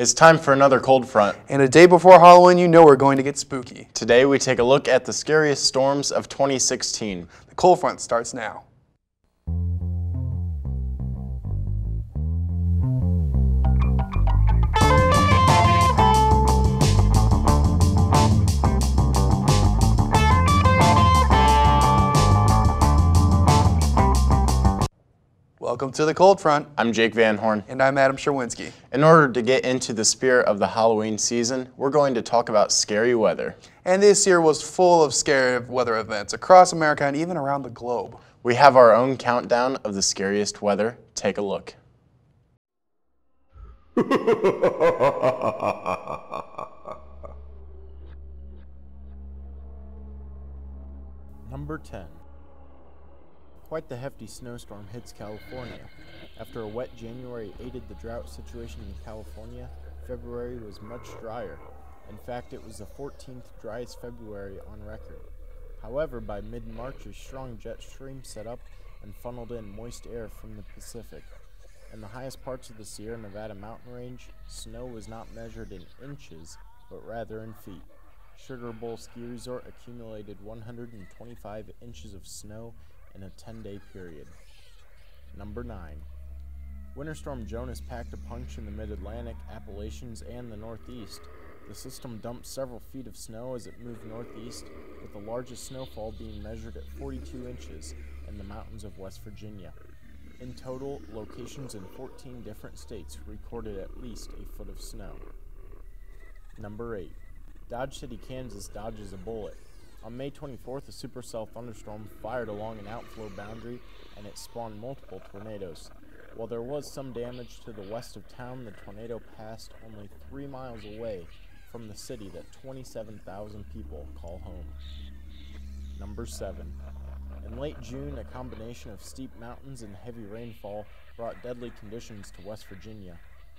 It's time for another cold front. And a day before Halloween, you know we're going to get spooky. Today we take a look at the scariest storms of 2016. The cold front starts now. Welcome to the cold front. I'm Jake Van Horn. And I'm Adam Sherwinski. In order to get into the spirit of the Halloween season, we're going to talk about scary weather. And this year was full of scary weather events across America and even around the globe. We have our own countdown of the scariest weather. Take a look. Number 10. Quite the hefty snowstorm hits California. After a wet January aided the drought situation in California, February was much drier. In fact, it was the 14th driest February on record. However, by mid-March, a strong jet stream set up and funneled in moist air from the Pacific. In the highest parts of the Sierra Nevada mountain range, snow was not measured in inches, but rather in feet. Sugar Bowl Ski Resort accumulated 125 inches of snow in a 10-day period. Number 9. Winter Storm Jonas packed a punch in the Mid-Atlantic, Appalachians, and the Northeast. The system dumped several feet of snow as it moved northeast, with the largest snowfall being measured at 42 inches in the mountains of West Virginia. In total, locations in 14 different states recorded at least a foot of snow. Number 8. Dodge City, Kansas dodges a bullet. On May 24th, a supercell thunderstorm fired along an outflow boundary and it spawned multiple tornadoes. While there was some damage to the west of town, the tornado passed only 3 miles away from the city that 27,000 people call home. Number 7. In late June, a combination of steep mountains and heavy rainfall brought deadly conditions to West Virginia.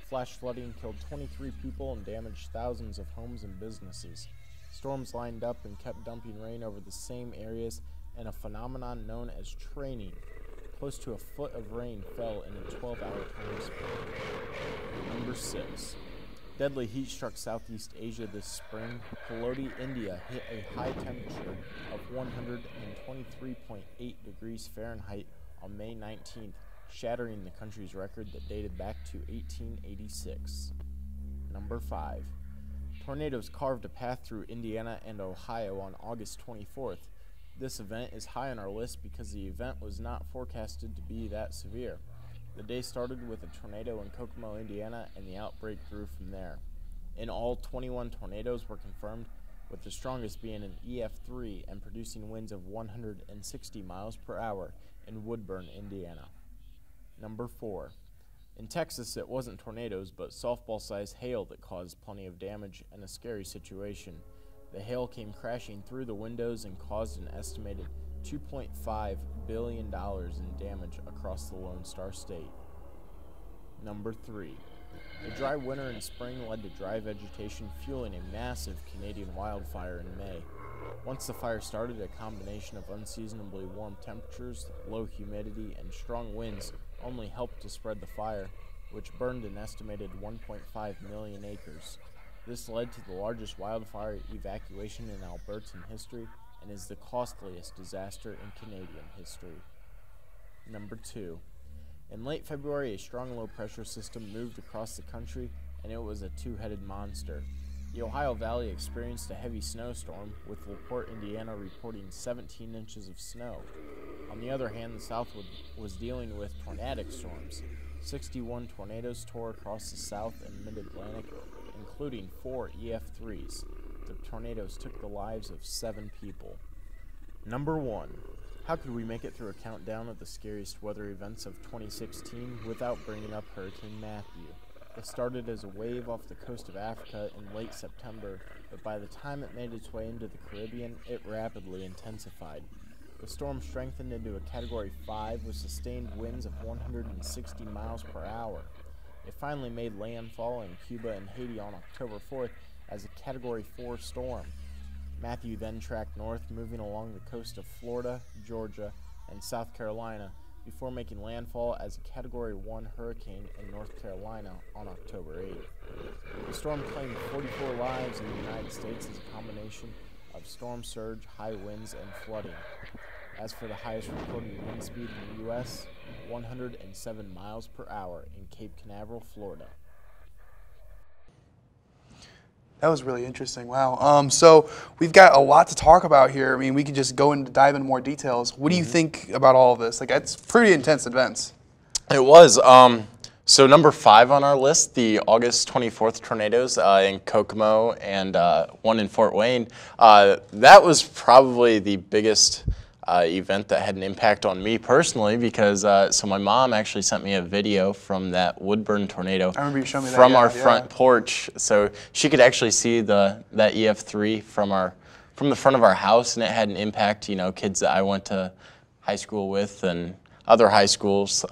Flash flooding killed 23 people and damaged thousands of homes and businesses. Storms lined up and kept dumping rain over the same areas, and a phenomenon known as training. Close to a foot of rain fell in a 12-hour time span. Number 6. Deadly heat struck Southeast Asia this spring. Lodi, India hit a high temperature of 123.8 degrees Fahrenheit on May 19th, shattering the country's record that dated back to 1886. Number 5. Tornadoes carved a path through Indiana and Ohio on August 24th. This event is high on our list because the event was not forecasted to be that severe. The day started with a tornado in Kokomo, Indiana, and the outbreak grew from there. In all, 21 tornadoes were confirmed, with the strongest being an EF3 and producing winds of 160 miles per hour in Woodburn, Indiana. Number 4. In Texas, it wasn't tornadoes, but softball-sized hail that caused plenty of damage and a scary situation. The hail came crashing through the windows and caused an estimated $2.5 billion in damage across the Lone Star State. Number 3. A dry winter and spring led to dry vegetation fueling a massive Canadian wildfire in May. Once the fire started, a combination of unseasonably warm temperatures, low humidity, and strong winds only helped to spread the fire, which burned an estimated 1.5 million acres. This led to the largest wildfire evacuation in Albertan history and is the costliest disaster in Canadian history. Number 2. In late February, a strong low-pressure system moved across the country, and it was a two-headed monster. The Ohio Valley experienced a heavy snowstorm, with LaPorte, Indiana reporting 17 inches of snow. On the other hand, the South was dealing with tornadic storms. 61 tornadoes tore across the South and Mid-Atlantic, including 4 EF3s. The tornadoes took the lives of 7 people. Number 1. How could we make it through a countdown of the scariest weather events of 2016 without bringing up Hurricane Matthew? It started as a wave off the coast of Africa in late September, but by the time it made its way into the Caribbean, it rapidly intensified. The storm strengthened into a Category 5 with sustained winds of 160 miles per hour. It finally made landfall in Cuba and Haiti on October 4th as a Category 4 storm. Matthew then tracked north, moving along the coast of Florida, Georgia, and South Carolina before making landfall as a Category 1 hurricane in North Carolina on October 8th. The storm claimed 44 lives in the United States as a combination of storm surge, high winds, and flooding. As for the highest recorded wind speed in the U.S., 107 miles per hour in Cape Canaveral, Florida. That was really interesting. Wow. So we've got a lot to talk about here. I mean, we could just go and dive into more details. What do you think about all of this? Like, it's pretty intense events. It was. So number 5 on our list, the August 24th tornadoes in Kokomo and one in Fort Wayne. That was probably the biggest event that had an impact on me personally, because so my mom actually sent me a video from that Woodburn tornado. I remember you showing me that, from our front porch, so she could actually see that EF3 from the front of our house, and it had an impact. You know, kids that I went to high school with and other high schools.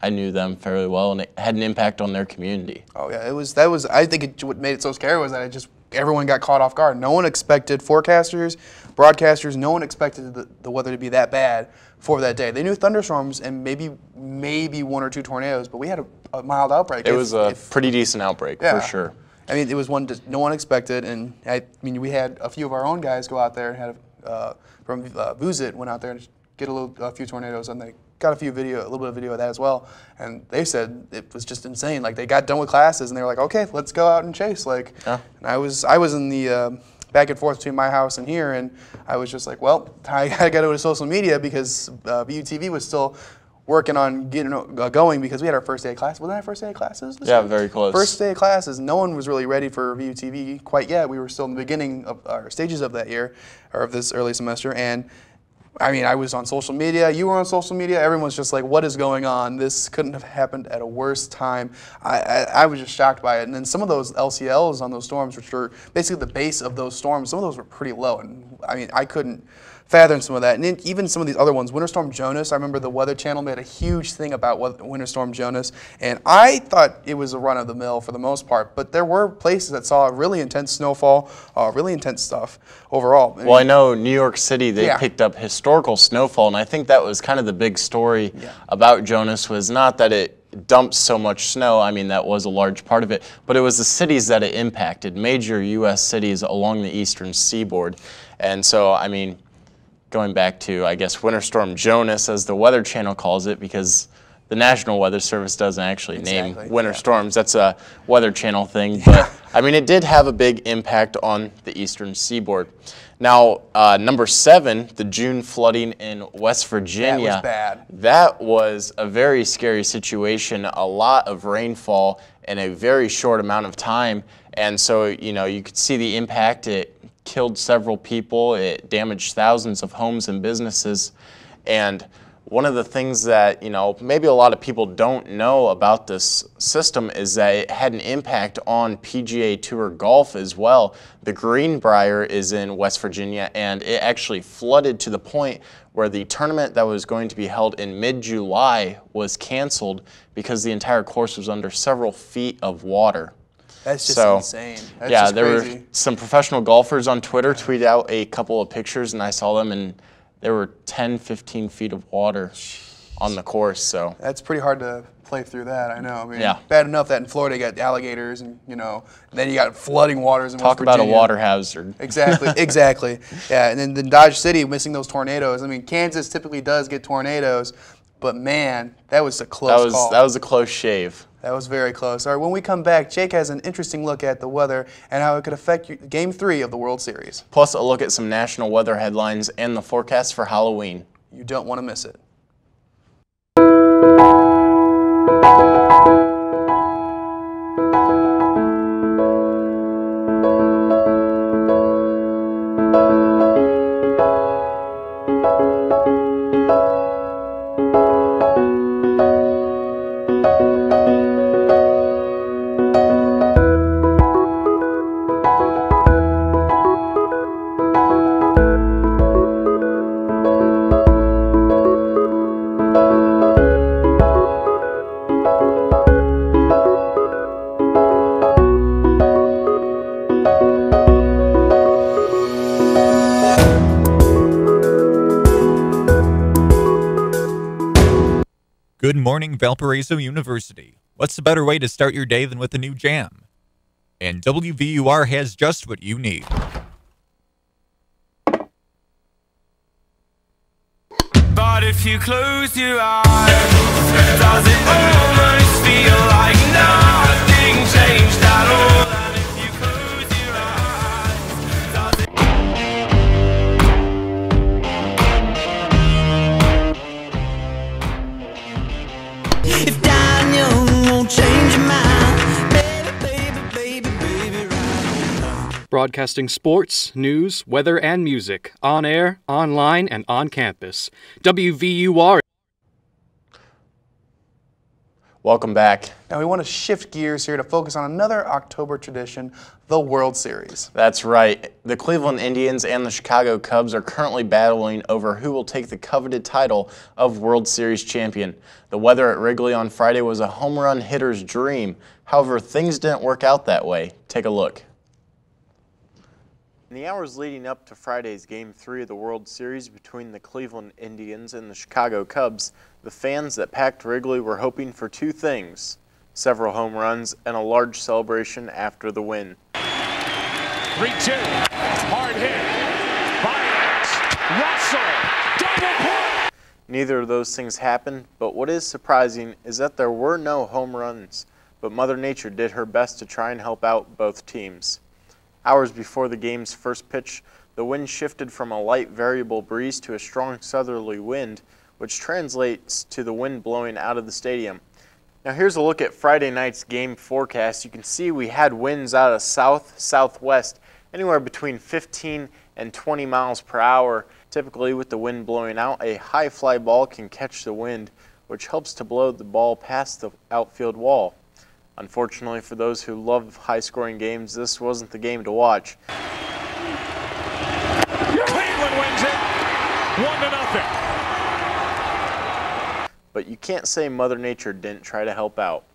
I knew them fairly well, and it had an impact on their community. Oh yeah, that was. I think what made it so scary was that everyone got caught off guard. No one expected, forecasters, broadcasters, no one expected the weather to be that bad for that day. They knew thunderstorms and maybe 1 or 2 tornadoes, but we had a mild outbreak. It was a pretty decent outbreak, for sure. I mean, it was one no one expected, and I mean, we had a few of our own guys go out there and had from Vuzit went out there and get a few tornadoes, and they got a little bit of video of that as well, and they said it was just insane. Like, they got done with classes and they were like, okay, let's go out and chase. Like, and I was in the back and forth between my house and here, and I was just like, well, I got to go to social media because VUTV was still working on getting going, because we had our first day of class. Wasn't that our first day of classes? Yeah, very close. First day of classes. No one was really ready for VUTV quite yet. We were still in the beginning of our stages of that year, or of this early semester, and I mean, I was on social media, you were on social media, everyone's just like, what is going on? This couldn't have happened at a worse time. I was just shocked by it. And then some of those LCLs on those storms, which were basically the base of those storms, some of those were pretty low. And I mean, I couldn't fathom some of that. And then even some of these other ones, Winter Storm Jonas, I remember the Weather Channel made a huge thing about Winter Storm Jonas, and I thought it was a run-of-the-mill for the most part, but there were places that saw really intense snowfall, really intense stuff overall. Well, I know New York City, they picked up historical snowfall, and I think that was kind of the big story about Jonas, was not that it dumped so much snow. I mean, that was a large part of it, but it was the cities that it impacted, major U.S. cities along the eastern seaboard. And so, I mean, going back to, I guess, Winter Storm Jonas, as the Weather Channel calls it, because the National Weather Service doesn't actually name winter storms. That's a Weather Channel thing. But, I mean, it did have a big impact on the eastern seaboard. Now, number 7, the June flooding in West Virginia. That was bad. That was a very scary situation, a lot of rainfall in a very short amount of time. And so, you know, you could see the impact. It killed several people. It damaged thousands of homes and businesses. And one of the things that, you know, maybe a lot of people don't know about this system is that it had an impact on PGA Tour golf as well. The Greenbrier is in West Virginia, and it actually flooded to the point where the tournament that was going to be held in mid-July was canceled because the entire course was under several feet of water. That's just insane. That's just there crazy. were some professional golfers on Twitter tweeted out a couple of pictures, and I saw them, and there were 10, 15 feet of water on the course. So that's pretty hard to play through that. I know. I mean, yeah. Bad enough that in Florida you got alligators, and you know, then you got flooding waters in Talk West Virginia. about a water hazard. Exactly, exactly. Yeah, and then the Dodge City missing those tornadoes. I mean, Kansas typically does get tornadoes, but man, that was a close call. That was a close shave. That was very close. All right, when we come back, Jake has an interesting look at the weather and how it could affect Game 3 of the World Series. Plus a look at some national weather headlines and the forecast for Halloween. You don't want to miss it. Good morning, Valparaiso University. What's a better way to start your day than with a new jam? And WVUR has just what you need. But if you close your eyes, does it almost feel like nothing changed at all? And if you close your eyes, does it... If dying young won't change your mind, baby, right. Broadcasting sports, news, weather, and music on air, online, and on campus. WVUR. Welcome back. Now we want to shift gears here to focus on another October tradition, the World Series. That's right. The Cleveland Indians and the Chicago Cubs are currently battling over who will take the coveted title of World Series champion. The weather at Wrigley on Friday was a home run hitter's dream. However, things didn't work out that way. Take a look. In the hours leading up to Friday's Game 3 of the World Series between the Cleveland Indians and the Chicago Cubs, the fans that packed Wrigley were hoping for two things: several home runs and a large celebration after the win. 3-2, hard hit, Bryant, Russell, double play! Neither of those things happened, but what is surprising is that there were no home runs, but Mother Nature did her best to try and help out both teams. Hours before the game's first pitch, the wind shifted from a light variable breeze to a strong southerly wind, which translates to the wind blowing out of the stadium. Now here's a look at Friday night's game forecast. You can see we had winds out of south-southwest, anywhere between 15 and 20 miles per hour. Typically, with the wind blowing out, a high fly ball can catch the wind, which helps to blow the ball past the outfield wall. Unfortunately for those who love high-scoring games, this wasn't the game to watch. Cleveland wins it, 1-0. But you can't say Mother Nature didn't try to help out.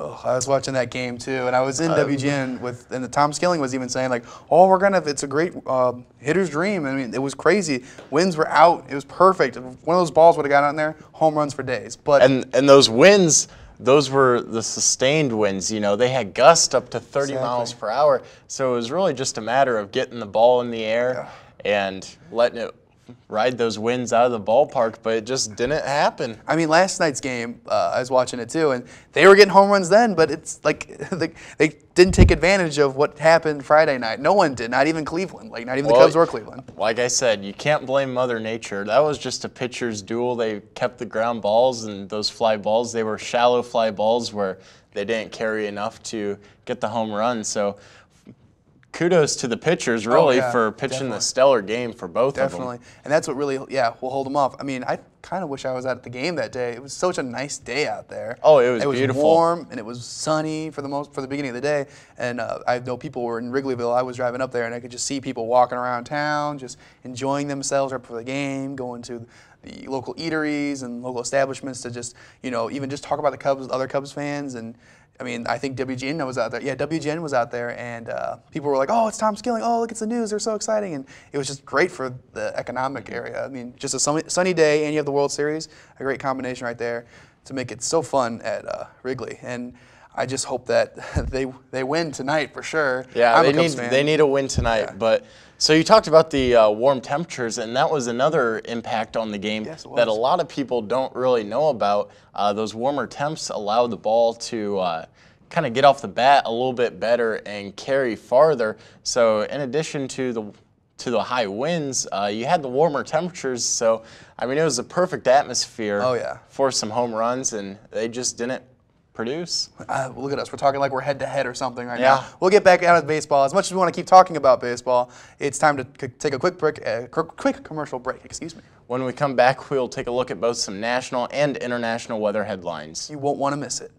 Oh, I was watching that game too, and I was in WGN and the Tom Skilling was even saying like, "Oh, it's a great hitter's dream." I mean, it was crazy. Winds were out. It was perfect. If one of those balls would have got out there, home runs for days. But And those winds, those were the sustained winds. You know, they had gusts up to 30 miles per hour. So it was really just a matter of getting the ball in the air and letting it ride those winds out of the ballpark, but it just didn't happen. I mean, last night's game, I was watching it too, and they were getting home runs then, but it's like they didn't take advantage of what happened Friday night. No one did, not even Cleveland, like not even the Cubs or Cleveland. Like I said, you can't blame Mother Nature. That was just a pitcher's duel. They kept the ground balls, and those fly balls, they were shallow fly balls where they didn't carry enough to get the home run. So kudos to the pitchers, really, for pitching the stellar game for both of them. And that's what really, will hold them off. I mean, I kind of wish I was at the game that day. It was such a nice day out there. Oh, it was beautiful. It was warm, and it was sunny for the beginning of the day. And I know people were in Wrigleyville. I was driving up there, and I could just see people walking around town, just enjoying themselves right before the game, going to the local eateries and local establishments to just, even just talk about the Cubs with other Cubs fans. And I mean, I think WGN was out there. Yeah, WGN was out there, and people were like, "Oh, it's Tom Skilling. Oh, look, it's the news. They're so exciting." And it was just great for the economic area. I mean, just a sunny day, and you have the World Series, a great combination right there to make it so fun at Wrigley. And I just hope that they win tonight for sure. Yeah, they need a win tonight. Yeah. But so you talked about the warm temperatures, and that was another impact on the game that a lot of people don't really know about. Those warmer temps allow the ball to kind of get off the bat a little bit better and carry farther. So in addition to the high winds, you had the warmer temperatures. So I mean, it was a perfect atmosphere for some home runs, and they just didn't produce. Look at us. We're talking like we're head-to-head or something right now. We'll get back out of baseball. As much as we want to keep talking about baseball, it's time to take a quick break, quick commercial break. Excuse me. When we come back, we'll take a look at both some national and international weather headlines. You won't want to miss it.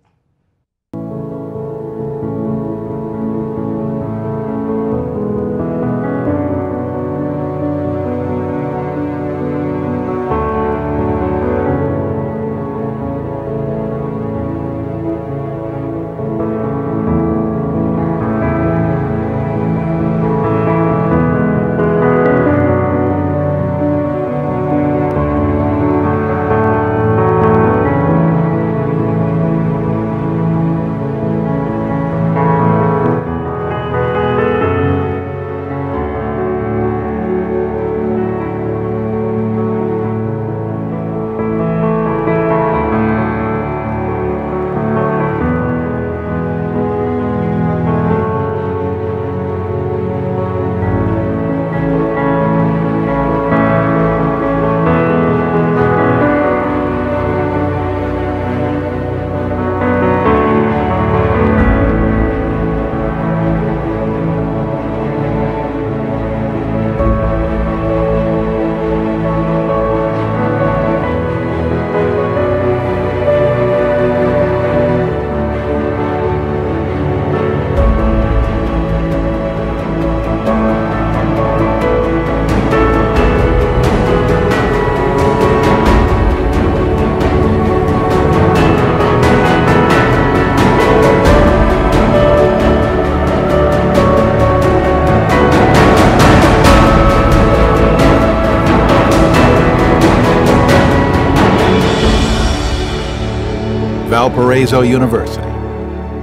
Valparaiso University,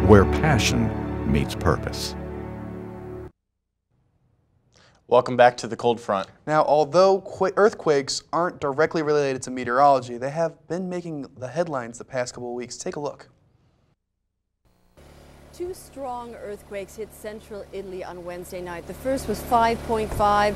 where passion meets purpose. Welcome back to the cold front. Now, although earthquakes aren't directly related to meteorology, they have been making the headlines the past couple of weeks. Take a look. Two strong earthquakes hit central Italy on Wednesday night. The first was 5.5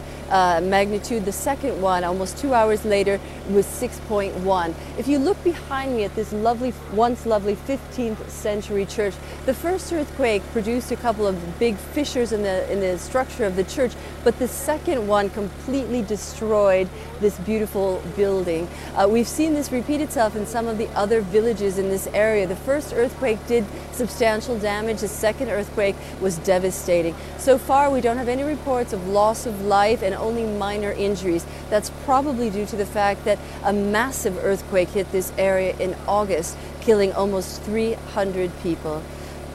magnitude. The second one, almost 2 hours later, was 6.1. If you look behind me at this once lovely 15th century church, the first earthquake produced a couple of big fissures in the structure of the church, but the second one completely destroyed this beautiful building. We've seen this repeat itself in some of the other villages in this area. The first earthquake did substantial damage. The second earthquake was devastating. So far, we don't have any reports of loss of life and only minor injuries. That's probably due to the fact that a massive earthquake hit this area in August, killing almost 300 people.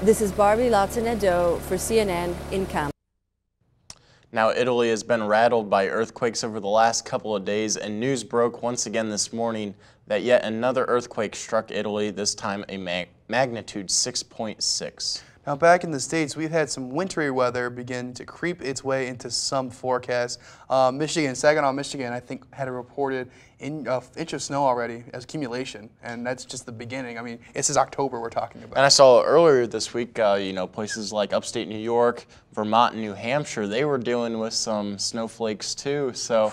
This is Barbie Latzanedo for CNN in Cannes. Now, Italy has been rattled by earthquakes over the last couple of days, and news broke once again this morning that yet another earthquake struck Italy, this time a magnitude 6.6. Now, back in the States, we've had some wintry weather begin to creep its way into some forecasts. Michigan, Saginaw, Michigan, I think had a reported inch of snow already as accumulation, and that's just the beginning. I mean, this is October we're talking about. And I saw earlier this week, you know, places like upstate New York, Vermont, and New Hampshire, they were dealing with some snowflakes too. So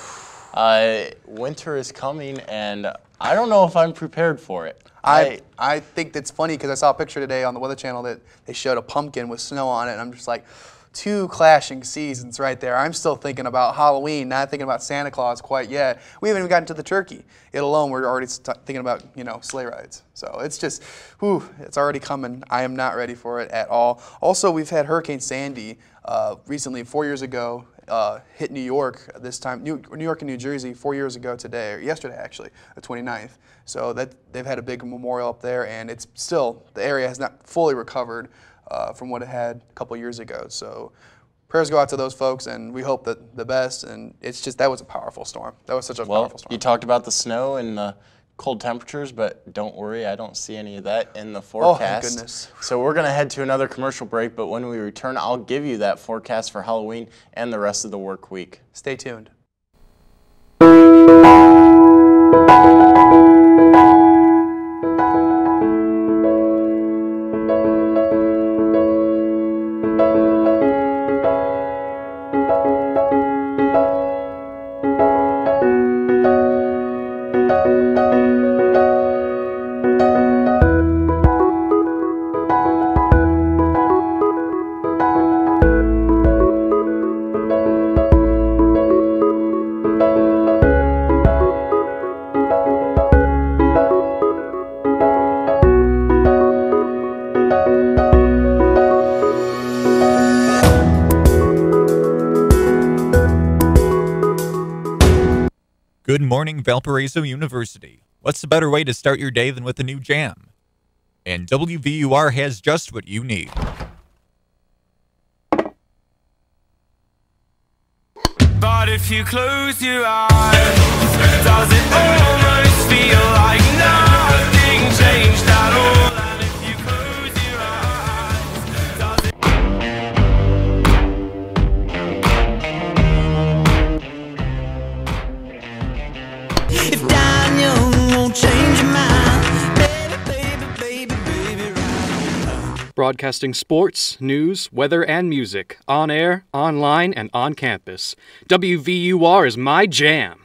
winter is coming, and I don't know if I'm prepared for it. I think that's funny because I saw a picture today on the Weather Channel that they showed a pumpkin with snow on it, and I'm just like, two clashing seasons right there. I'm still thinking about Halloween, not thinking about Santa Claus quite yet. We haven't even gotten to the turkey. It alone, we're already thinking about, you know, sleigh rides. So it's just, whew, it's already coming. I am not ready for it at all. Also, we've had Hurricane Sandy recently, 4 years ago, hit New York this time, New York and New Jersey 4 years ago today, or yesterday actually, the 29th. So that they've had a big memorial up there, and it's still, the area has not fully recovered from what it had a couple years ago. So prayers go out to those folks, and we hope that the best, and it's just, that was a powerful storm. That was such a powerful storm. You talked about the snow and the cold temperatures, but don't worry, I don't see any of that in the forecast. Oh, thank goodness. So we're going to head to another commercial break, but when we return, I'll give you that forecast for Halloween and the rest of the work week. Stay tuned. Good morning, Valparaiso University. What's a better way to start your day than with a new jam? And WVUR has just what you need. But if you close your eyes, does it almost feel like nothing changed at all? And if you close your eyes, does it... If Daniel won't change your mind, baby, right. Broadcasting sports, news, weather, and music on air, online, and on campus. WVUR is my jam.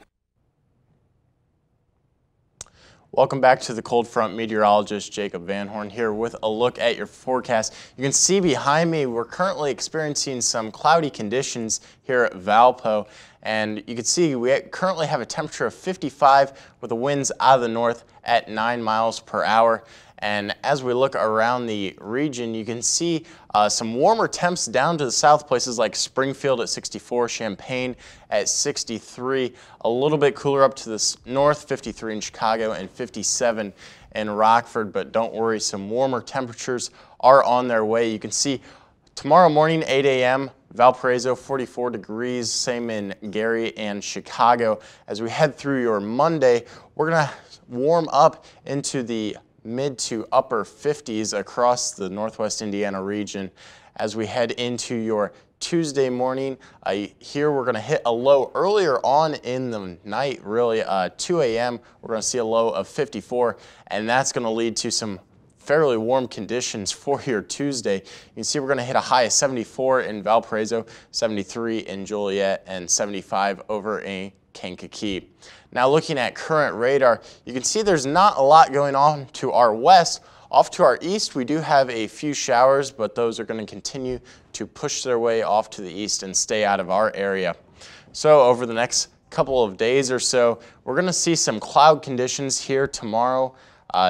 Welcome back to the Cold Front. Meteorologist Jacob Van Horn here with a look at your forecast. You can see behind me we're currently experiencing some cloudy conditions here at Valpo, and you can see we currently have a temperature of 55 with the winds out of the north at 9 miles per hour. And as we look around the region, you can see some warmer temps down to the south, places like Springfield at 64, Champaign at 63, a little bit cooler up to the north, 53 in Chicago and 57 in Rockford. But don't worry, some warmer temperatures are on their way. You can see tomorrow morning, 8 a.m., Valparaiso, 44 degrees, same in Gary and Chicago. As we head through your Monday, we're going to warm up into the mid to upper 50s across the northwest Indiana region. As we head into your Tuesday morning, here we're going to hit a low earlier on in the night, really 2 a.m. We're going to see a low of 54, and that's going to lead to some fairly warm conditions for your Tuesday. You can see we're going to hit a high of 74 in Valparaiso, 73 in Joliet, and 75 over in Kankakee. Now looking at current radar, you can see there's not a lot going on to our west. Off to our east, we do have a few showers, but those are going to continue to push their way off to the east and stay out of our area. So over the next couple of days or so, we're going to see some cloud conditions here tomorrow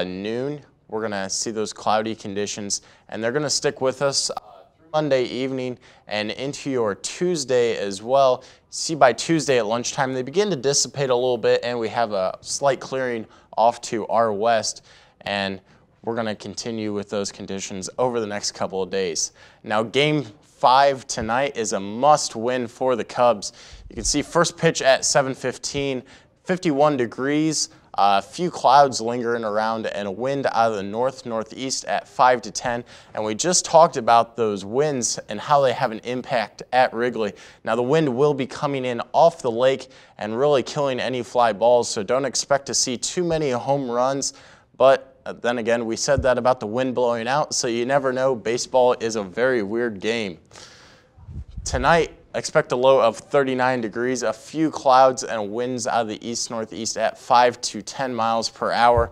noon. We're going to see those cloudy conditions, and they're going to stick with us through Monday evening and into your Tuesday as well. See, by Tuesday at lunchtime, they begin to dissipate a little bit, and we have a slight clearing off to our west, and we're going to continue with those conditions over the next couple of days. Now, Game 5 tonight is a must-win for the Cubs. You can see first pitch at 7:15, 51 degrees. A few clouds lingering around and a wind out of the north-northeast at 5 to 10. And we just talked about those winds and how they have an impact at Wrigley. Now the wind will be coming in off the lake and really killing any fly balls, so don't expect to see too many home runs. But then again, we said that about the wind blowing out, so you never know. Baseball is a very weird game. Tonight, expect a low of 39 degrees, a few clouds and winds out of the east-northeast at 5 to 10 miles per hour.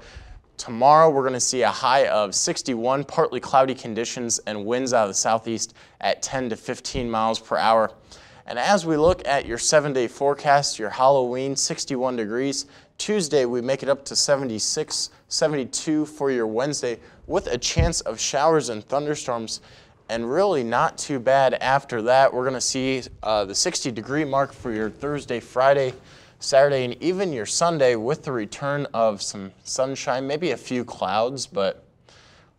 Tomorrow, we're going to see a high of 61, partly cloudy conditions, and winds out of the southeast at 10 to 15 miles per hour. And as we look at your 7-day forecast, your Halloween, 61 degrees. Tuesday, we make it up to 76, 72 for your Wednesday, with a chance of showers and thunderstorms. And really not too bad after that. We're going to see the 60-degree mark for your Thursday, Friday, Saturday, and even your Sunday with the return of some sunshine, maybe a few clouds, but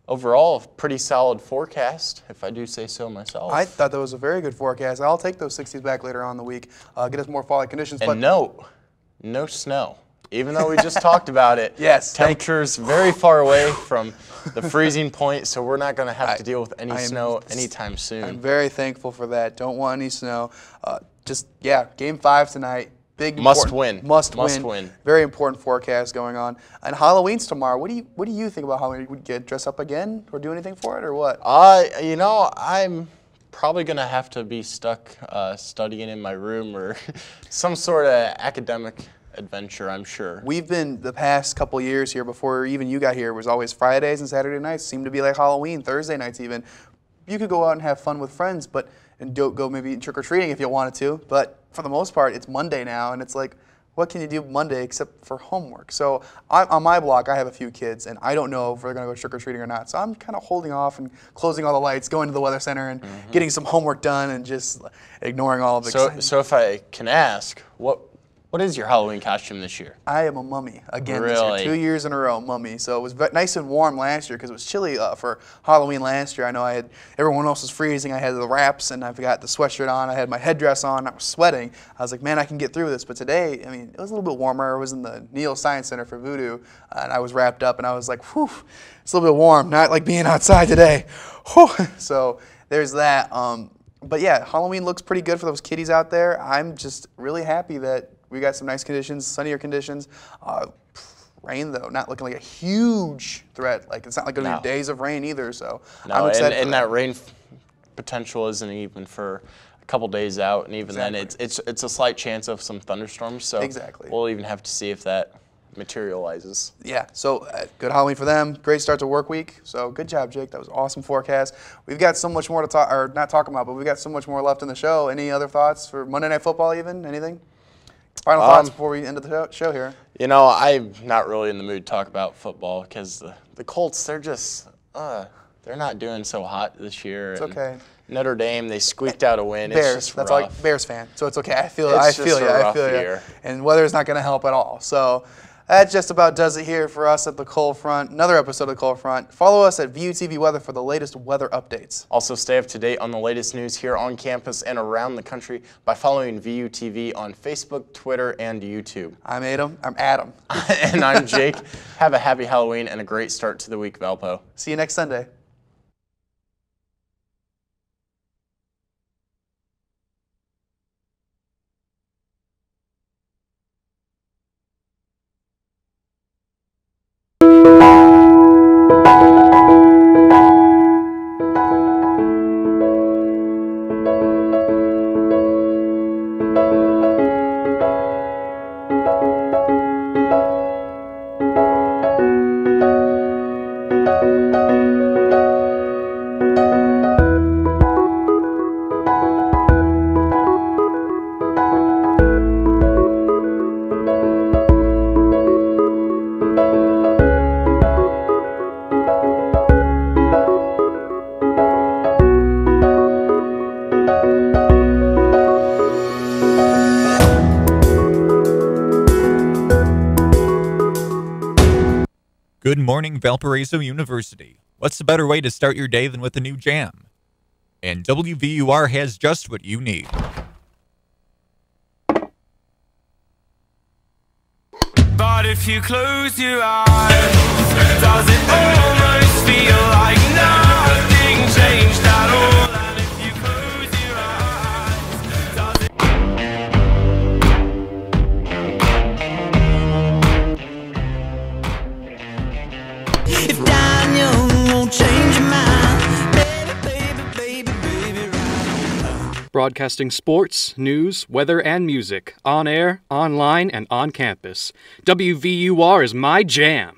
overall, pretty solid forecast, if I do say so myself. I thought that was a very good forecast. I'll take those 60s back later on in the week, get us more fall-like conditions. And no snow. Even though we just talked about it, yes, temperatures very far away from the freezing point, so we're not going to have to deal with any snow anytime soon. I'm very thankful for that. Don't want any snow. Game 5 tonight. Big must win. Must win. Very important forecast going on. And Halloween's tomorrow. What do you think about Halloween? Would you get dressed up again or do anything for it or what? You know, I'm probably going to have to be stuck studying in my room or some sort of academic adventure, I'm sure. We've been the past couple years here, before even you got here, it was always Fridays and Saturday nights. Seemed to be like Halloween, Thursday nights even. You could go out and have fun with friends, and don't go maybe trick-or-treating if you wanted to. But for the most part, it's Monday now, and it's like, what can you do Monday except for homework? So on my block, I have a few kids, and I don't know if we're going to go trick-or-treating or not. So I'm kind of holding off and closing all the lights, going to the weather center, and getting some homework done, and just ignoring all of it. So if I can ask, what is your Halloween costume this year? I am a mummy again really? this year. 2 years in a row, mummy. So it was nice and warm last year because it was chilly for Halloween last year. I know everyone else was freezing. I had the wraps and I got the sweatshirt on. I had my headdress on. I was sweating. I was like, man, I can get through this. But today, I mean, it was a little bit warmer. I was in the Neal Science Center for Voodoo, and I was wrapped up, and I was like, whew, it's a little bit warm. Not like being outside today. Whew. So there's that. But yeah, Halloween looks pretty good for those kiddies out there. I'm just really happy that we got some nice conditions, sunnier conditions. Rain, though, not looking like a huge threat. Like, it's not like going to be days of rain either, so I'm excited. And that rain potential isn't even for a couple days out, and even then it's a slight chance of some thunderstorms, so we'll even have to see if that materializes. Yeah, so good Halloween for them. Great start to work week. So good job, Jake. That was awesome forecast. We've got so much more to talk, or not talk about, but we've got so much more left in the show. Any other thoughts for Monday Night Football even? Anything? Final thoughts before we end the show here. You know, I'm not really in the mood to talk about football because the Colts, they're just, they're not doing so hot this year. It's okay. Notre Dame, they squeaked out a win. Bears, it's just that's rough. Bears fan, so it's okay. I feel you. Year. And weather's not going to help at all. So That just about does it here for us at the Cold Front. Another episode of Cold Front. Follow us at VUTV Weather for the latest weather updates. Also, stay up to date on the latest news here on campus and around the country by following VUTV on Facebook, Twitter, and YouTube. I'm Adam. And I'm Jake. Have a happy Halloween and a great start to the week, Valpo. See you next Sunday. Good morning, Valparaiso University. What's a better way to start your day than with a new jam? And WVUR has just what you need. But if you close your eyes, does it almost feel like nothing changed at all? And if you close your eyes, does it... If dying young won't change your mind, baby, right. Broadcasting sports, news, weather, and music on air, online, and on campus. WVUR is my jam.